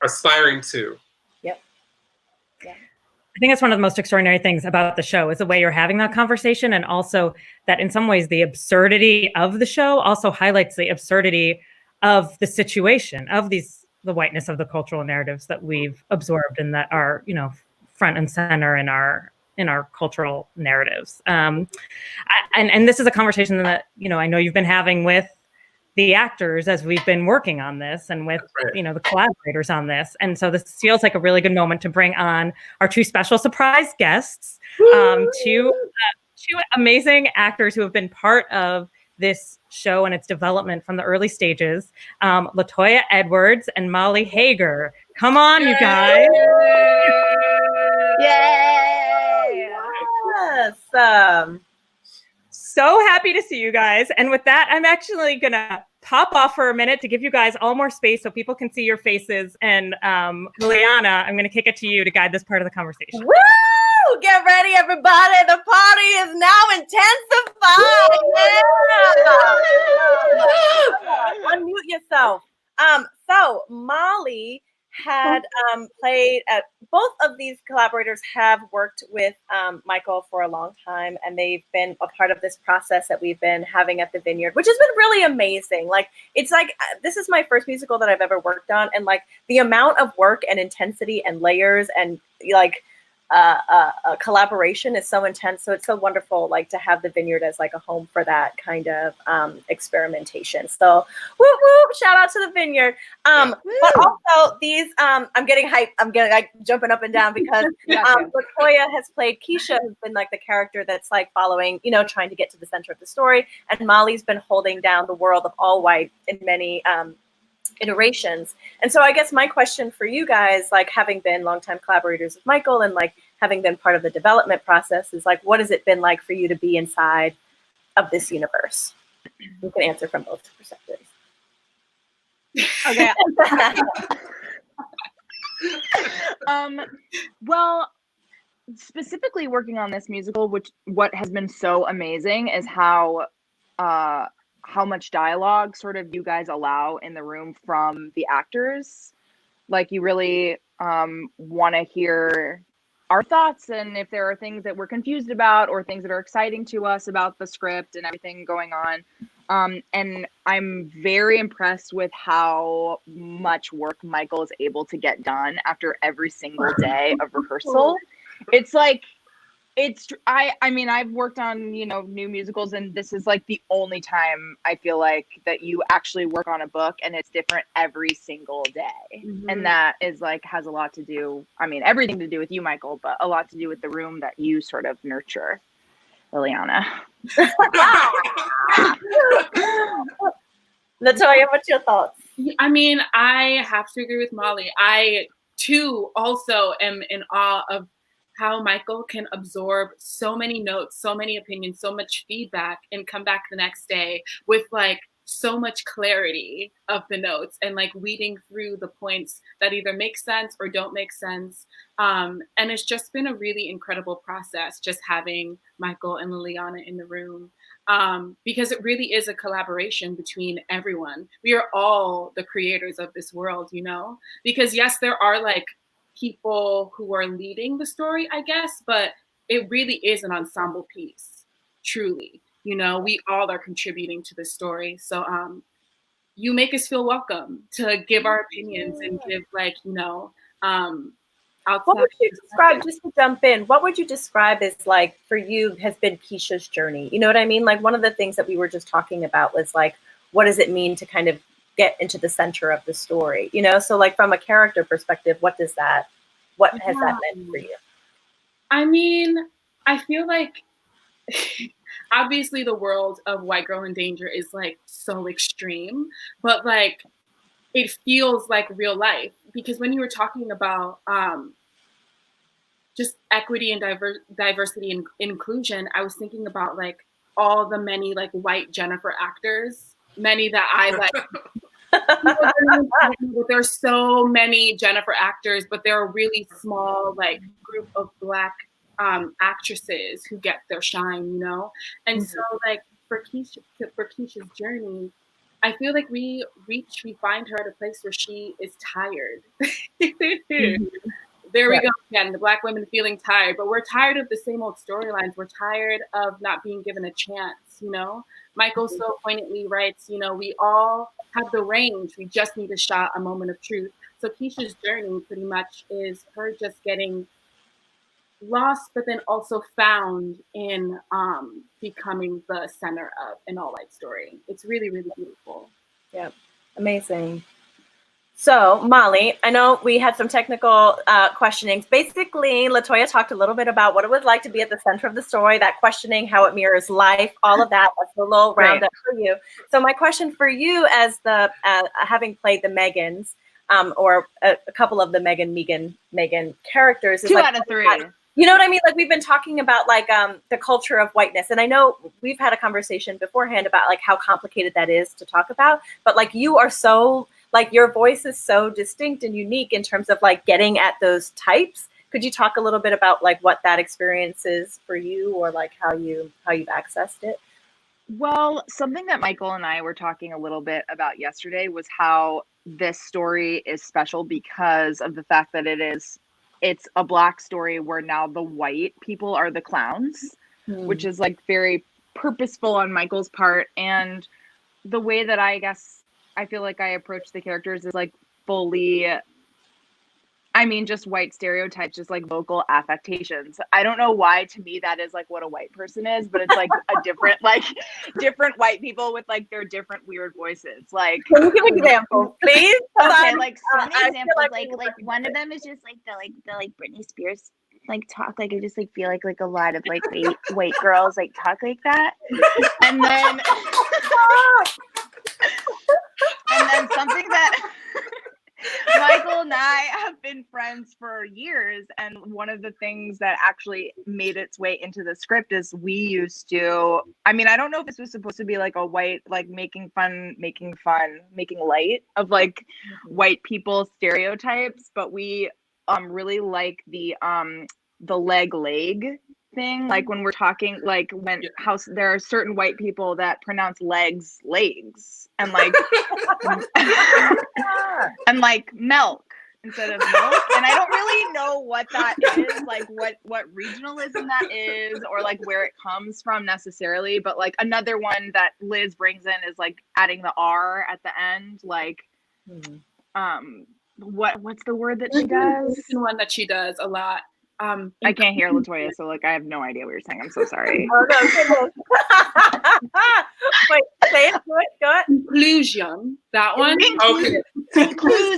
aspiring to. Yep. Yeah. I think that's one of the most extraordinary things about the show is the way you're having that conversation, and also that in some ways the absurdity of the show also highlights the absurdity of the situation, of the whiteness of the cultural narratives that we've absorbed and that are, front and center in our cultural narratives. And this is a conversation that, I know you've been having with the actors as we've been working on this, and with, the collaborators on this. And so this feels like a really good moment to bring on our two special surprise guests, two amazing actors who have been part of this show and its development from the early stages, Latoya Edwards and Molly Hager. Come on, you guys. Yay! Yes. So happy to see you guys. And with that, I'm actually going to pop off for a minute to give you guys all more space so people can see your faces. And Lileana, I'm going to kick it to you to guide this part of the conversation. Woo! Get ready, everybody. The party is now intensified. Yeah. Unmute yourself. So Molly had played at both of these collaborators have worked with Michael for a long time, and they've been a part of this process that we've been having at the Vineyard, which has been really amazing. Like, it's like, this is my first musical that I've ever worked on, and like the amount of work and intensity and layers and like collaboration is so intense. So it's so wonderful, like, to have the Vineyard as like a home for that kind of experimentation. So whoop whoop, shout out to the Vineyard. But also these, I'm getting hyped. I'm getting like jumping up and down because Latoya has played Keisha, who's been like the character that's like following, trying to get to the center of the story, and Molly's been holding down the world of all white in many iterations. And so I guess my question for you guys, like having been longtime collaborators with Michael and like having been part of the development process, is like, what has it been like for you to be inside of this universe? You can answer from both perspectives. Okay. Well, specifically working on this musical, what has been so amazing is how much dialogue sort of you guys allow in the room from the actors. Like, you really want to hear our thoughts, and if there are things that we're confused about or things that are exciting to us about the script and everything going on. And I'm very impressed with how much work Michael is able to get done after every single day of rehearsal. It's like, I mean, I've worked on, new musicals, and this is like the only time I feel like that you actually work on a book and it's different every single day. Mm-hmm. And that is like, has a lot to do, I mean, everything to do with you, Michael, but a lot to do with the room that you sort of nurture, Lileana. Latoya, what's your thoughts? I mean, I have to agree with Molly. I too also am in awe of how Michael can absorb so many notes, so many opinions, so much feedback, and come back the next day with like so much clarity of the notes and like weeding through the points that either make sense or don't make sense. And it's just been a really incredible process just having Michael and Lileana in the room, because it really is a collaboration between everyone. We are all the creators of this world, because yes, there are like people who are leading the story, I guess, but it really is an ensemble piece, truly. We all are contributing to the story. So you make us feel welcome to give our opinions and give like, outside. What would you describe, just to jump in, what would you describe as like for you has been Keisha's journey? You know what I mean? Like one of the things that we were just talking about was like, what does it mean to kind of get into the center of the story? You know, so like from a character perspective, what has that meant for you? I mean, I feel like obviously the world of White Girl in Danger is like so extreme, but like it feels like real life, because when you were talking about just equity and diversity and inclusion, I was thinking about like all the many like white Jennifer actors, many that I like. There's so many Jennifer actors, but there are really small like group of Black actresses who get their shine, you know? And so like for Keisha's journey, I feel like we find her at a place where she is tired. There we go again, the Black women feeling tired, but we're tired of the same old storylines. We're tired of not being given a chance, you know? Michael so poignantly writes, you know, we all have the range, we just need a shot, a moment of truth. So Keisha's journey pretty much is her just getting lost, but then also found in becoming the center of an all-white story. It's really, really beautiful. Yeah, amazing. So Molly, I know we had some technical questionings. Basically, LaToya talked a little bit about what it was like to be at the center of the story, that questioning, how it mirrors life, all of that. That's a little roundup for you. So my question for you, as the having played the Megans, or a couple of the Megan characters, is 2 like, out of 3. You know what I mean? Like we've been talking about like the culture of whiteness, and I know we've had a conversation beforehand about like how complicated that is to talk about. But like you are so like your voice is so distinct and unique in terms of like getting at those types. Could you talk a little bit about like what that experience is for you, or like how you've accessed it? Well, something that Michael and I were talking a little bit about yesterday was how this story is special because of the fact that it's a Black story where now the white people are the clowns, which is like very purposeful on Michael's part. And the way that I guess I feel like I approach the characters is like fully, I mean, just white stereotypes, just like vocal affectations. I don't know why to me that is like what a white person is, but it's like a different white people with like their different weird voices. Like, can you give an example, please? Okay, like so many examples. Like one of them is just like the Britney Spears like talk. Like I just like feel like a lot of like white girls like talk like that, and then something that. Michael and I have been friends for years, and one of the things that actually made its way into the script is we used to, I mean, I don't know if this was supposed to be like a white, like making light of like white people stereotypes, but we really like the leg thing, like when we're talking, like when there are certain white people that pronounce legs and like and like milk instead of milk, and I don't really know what that is, like what regionalism that is, or like where it comes from necessarily, but like another one that Liz brings in is like adding the R at the end, like what's the word that she does? One that she does a lot. I can't hear LaToya, so like I have no idea what you're saying. I'm so sorry. Oh no, wait, say it, go it. Inclusion, that one. Inclusion.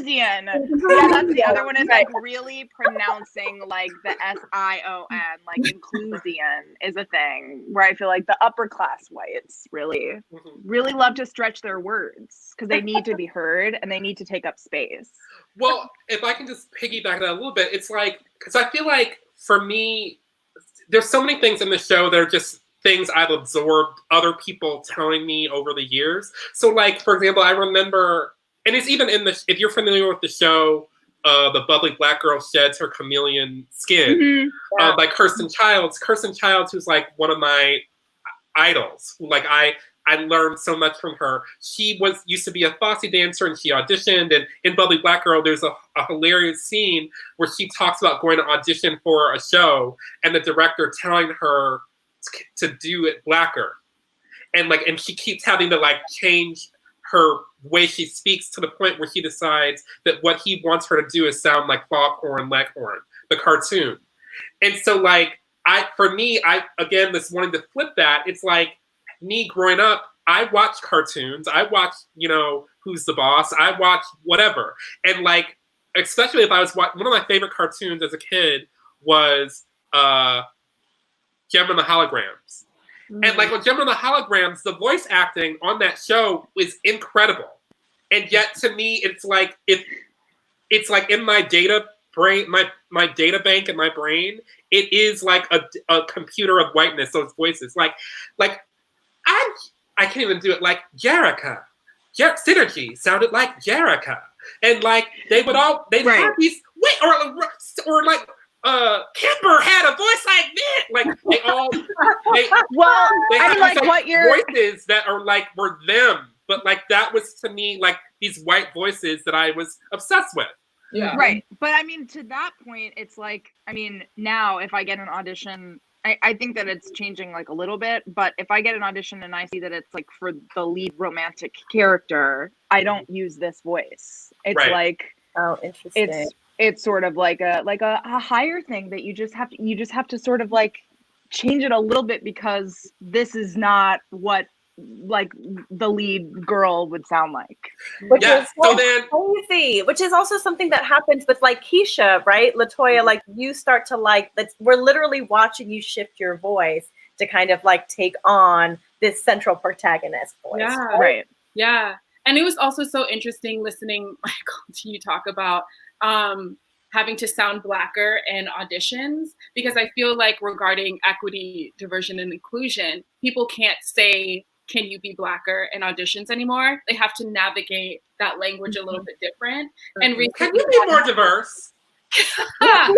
Yeah, that's the other one, is like really pronouncing like the SION, like inclusion is a thing where I feel like the upper class whites really love to stretch their words because they need to be heard and they need to take up space. Well, if I can just piggyback that a little bit, it's like, because I feel like for me, there's so many things in the show that are just things I've absorbed other people telling me over the years. So like, for example, I remember, and it's even in the, if you're familiar with the show, The Bubbly Black Girl Sheds Her Chameleon Skin, by Kirsten Childs. Kirsten Childs, who's like one of my idols, who like I learned so much from her. She used to be a Fosse dancer, and she auditioned. And in Bubbly Black Girl, there's a hilarious scene where she talks about going to audition for a show, and the director telling her to do it blacker, and she keeps having to like change her way she speaks to the point where she decides that what he wants her to do is sound like Foghorn Leghorn. the cartoon. And so like for me, again, this wanting to flip that, it's like me growing up, I watched cartoons. I watched, you know, Who's the Boss? I watched whatever. And like, especially if I was one of my favorite cartoons as a kid was Gem and the Holograms. And like with Gem and the Holograms, the voice acting on that show is incredible. And yet to me, it's like it's like in my data brain, my data bank in my brain, it is like a computer of whiteness, those voices. Like I can't even do it. Like Jerica. Synergy sounded like Jerica. And like they'd have these or like Kimber had a voice like that. Like they had like what you're voices that are like were them, but like that was to me like these white voices that I was obsessed with. Yeah. Right. But I mean, to that point, it's like, I mean, now if I get an audition, I think that it's changing like a little bit, but if I get an audition and I see that it's like for the lead romantic character, I don't use this voice. It's like, oh, interesting. It's sort of like a higher thing that you just have to sort of like change it a little bit because this is not what like the lead girl would sound like. Which is crazy. Which is also something that happens with like Keisha, right? LaToya, like you start to like we're literally watching you shift your voice to kind of like take on this central protagonist voice. Yeah. Right. Yeah. And it was also so interesting listening, Michael, to you talk about having to sound Blacker in auditions, because I feel like regarding equity, diversion, and inclusion, people can't say, can you be Blacker in auditions anymore? They have to navigate that language a little bit different. And can you be more diverse? I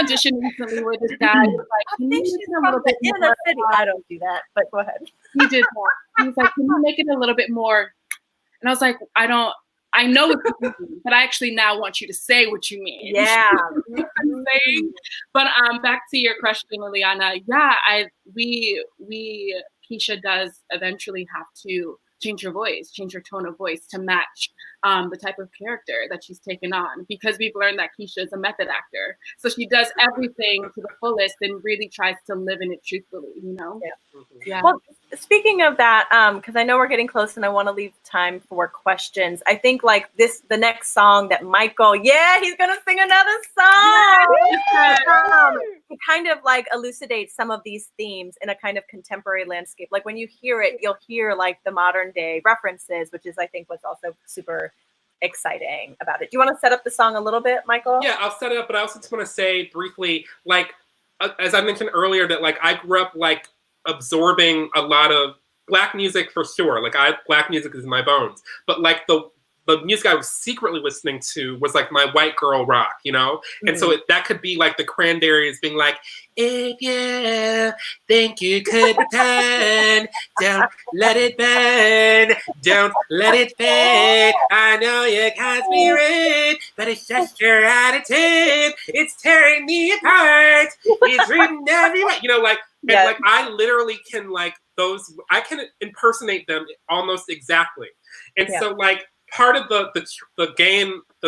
auditioned recently with this guy. Like, I think she's from the inner city. I don't do that, but go ahead. He did that. He was like, can you make it a little bit more? And I was like, I know what you mean, but I actually now want you to say what you mean. Yeah. But back to your question, Lileana. Yeah, Keisha does eventually have to change her voice, change her tone of voice to match the type of character that she's taken on, because we've learned that Keisha is a method actor. So she does everything to the fullest and really tries to live in it truthfully, you know? Yeah. Well, speaking of that, because I know we're getting close and I want to leave time for questions. I think like the next song that Michael, he's going to sing another song. It kind of like elucidates some of these themes in a kind of contemporary landscape. Like when you hear it, you'll hear like the modern day references, which is I think what's also super exciting about it. Do you want to set up the song a little bit, Michael? Yeah, I'll set it up, but I also just want to say briefly, like, as I mentioned earlier, that like I grew up like absorbing a lot of Black music for sure. Like Black music is in my bones, but like the music I was secretly listening to was like my white girl rock, you know? And so that could be like the Cranberries being like, if you think you could pretend, don't let it burn, don't let it fade. I know you can't be read, but it's just your attitude. It's tearing me apart. It's written everywhere. You know, like, and like I literally can like I can impersonate them almost exactly. And so like, part of the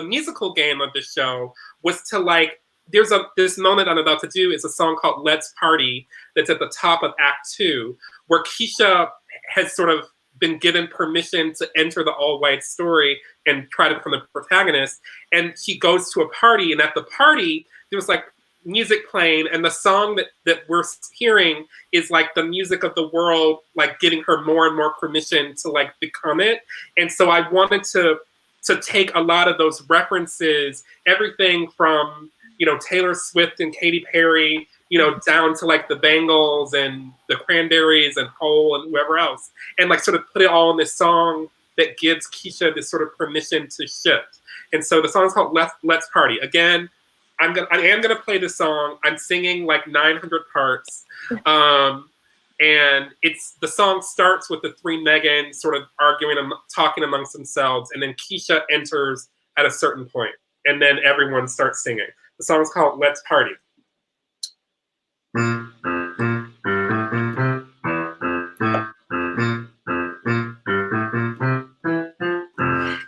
musical game of the show was to like, this moment I'm about to do is a song called Let's Party that's at the top of Act 2, where Keisha has sort of been given permission to enter the all-white story and try to become the protagonist. And she goes to a party, and at the party, there was like music playing, and the song that we're hearing is like the music of the world, like giving her more and more permission to like become it. And so I wanted to take a lot of those references, everything from, you know, Taylor Swift and Katy Perry, you know, down to like the Bangles and the Cranberries and Hole and whoever else, and like sort of put it all in this song that gives Keisha this sort of permission to shift. And so the song's called Let's Party. Again, I am gonna play the song. I'm singing like 900 parts, and the song starts with the three Megans sort of arguing and talking amongst themselves, and then Keisha enters at a certain point, and then everyone starts singing. The song's called Let's Party.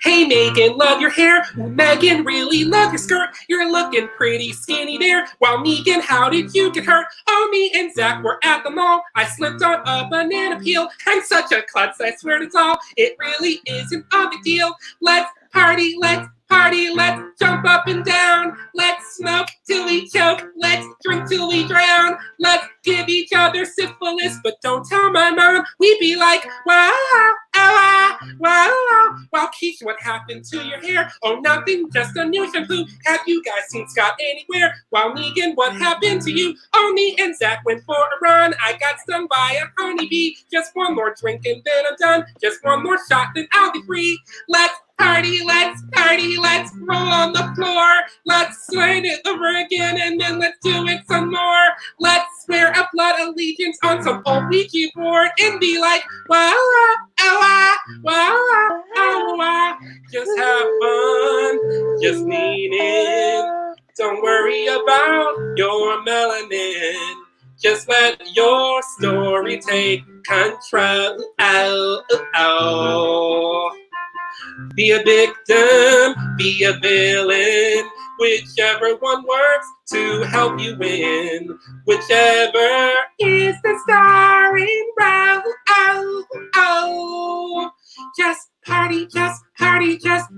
Hey Megan, love your hair. Megan, really love your skirt. Your You're looking pretty skinny there. While Megan, how did you get hurt? Oh, me and Zach were at the mall. I slipped on a banana peel. I'm such a klutz, I swear it's all. It really isn't a big deal. Let's party, let's jump up and down. Let's smoke till we choke. Let's drink till we drown. Let's give each other syphilis, but don't tell my mom. We be like, wow, wow, wow. Wow, Keisha, what happened to your hair? Oh, nothing, just a new shampoo. Have you guys seen Scott anywhere? Wow, Megan, what happened to you? Oh, me and Zach went for a run. I got stung by a honeybee. Just one more drink and then I'm done. Just one more shot, then I'll be free. Let's party, let's roll on the floor. Let's slide it over again and then let's do it some more. Let's swear a blood allegiance on some old Ouija board and be like, wow, wow, wow, wow. Just have fun, just lean in. Don't worry about your melanin. Just let your story take control. Be a victim, be a villain, whichever one works to help you win. Whichever is the starring role. Just party, just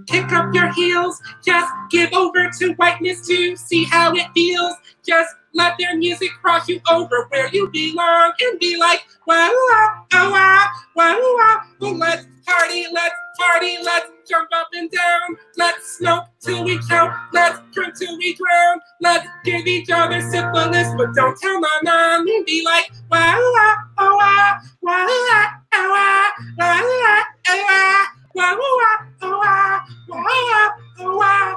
kick up your heels. Just give over to whiteness to see how it feels. Just let their music cross you over where you belong and be like, wow, wow, wow, wow, wow. Well, let's party, let's jump up and down. Let's smoke till we choke. Let's drink till we drown. Let's give each other syphilis, but don't tell my mom and be like, wow, wow, wow, wow, wow, wow, wow, wow, wow, wow, wow, wow, wow.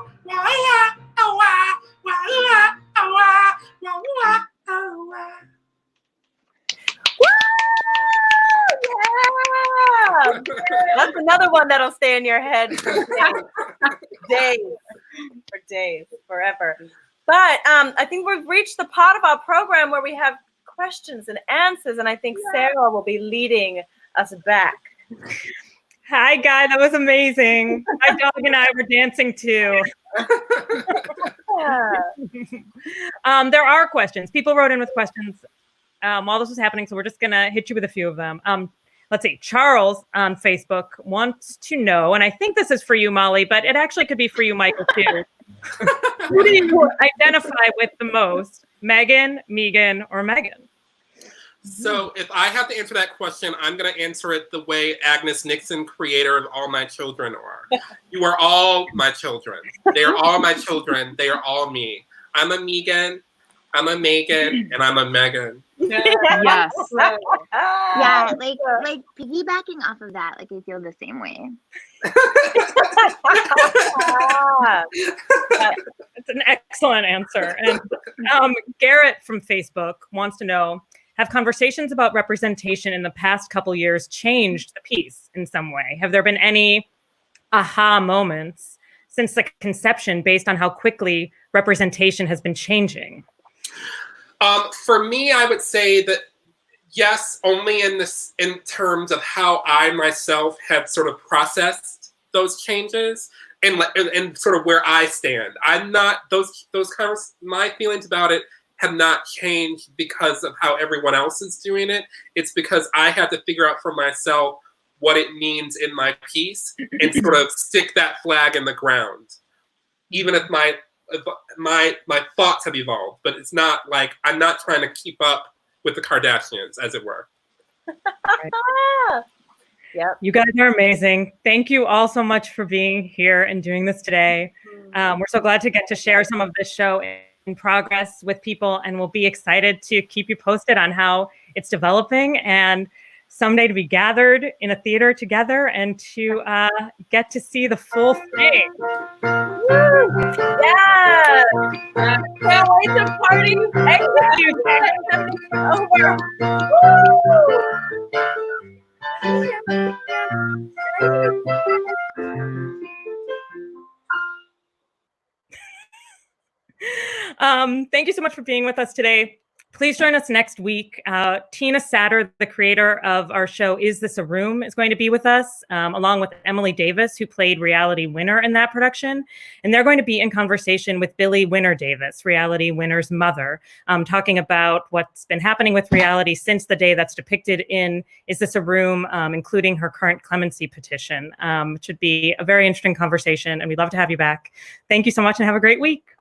Yeah! That's another one that'll stay in your head for days, forever. But I think we've reached the part of our program where we have questions and answers, and I think Sarah will be leading us back. Hi, Guy. That was amazing. My dog and I were dancing too. There are questions. People wrote in with questions while this was happening, so we're just going to hit you with a few of them. Let's see. Charles on Facebook wants to know, and I think this is for you, Molly, but it actually could be for you, Michael, too. Who do you identify with the most? Megan, or Megan? So if I have to answer that question, I'm going to answer it the way Agnes Nixon, creator of All My Children, are. You are all my children. They are all my children. They are all me. I'm a Megan, I'm a Megan, and I'm a Megan. Yes. Yeah, like piggybacking off of that, like I feel the same way. It's an excellent answer. And Garrett from Facebook wants to know, have conversations about representation in the past couple years changed the piece in some way? Have there been any aha moments since the conception based on how quickly representation has been changing? For me, I would say that yes, only in terms of how I myself have sort of processed those changes and sort of where I stand. I'm not those kind of, my feelings about it have not changed because of how everyone else is doing it. It's because I had to figure out for myself what it means in my piece and sort of stick that flag in the ground, even if my thoughts have evolved. But it's not like I'm not trying to keep up with the Kardashians, as it were. Yep. You guys are amazing. Thank you all so much for being here and doing this today. We're so glad to get to share some of this show in progress with people, and we'll be excited to keep you posted on how it's developing and someday to be gathered in a theater together and to get to see the full thing. Yeah! Can't wait to party next over. Thank you so much for being with us today. Please join us next week. Tina Satter, the creator of our show, Is This a Room, is going to be with us, along with Emily Davis, who played Reality Winner in that production. And they're going to be in conversation with Billy Winner Davis, Reality Winner's mother, talking about what's been happening with reality since the day that's depicted in Is This a Room, including her current clemency petition. It should be a very interesting conversation, and we'd love to have you back. Thank you so much and have a great week.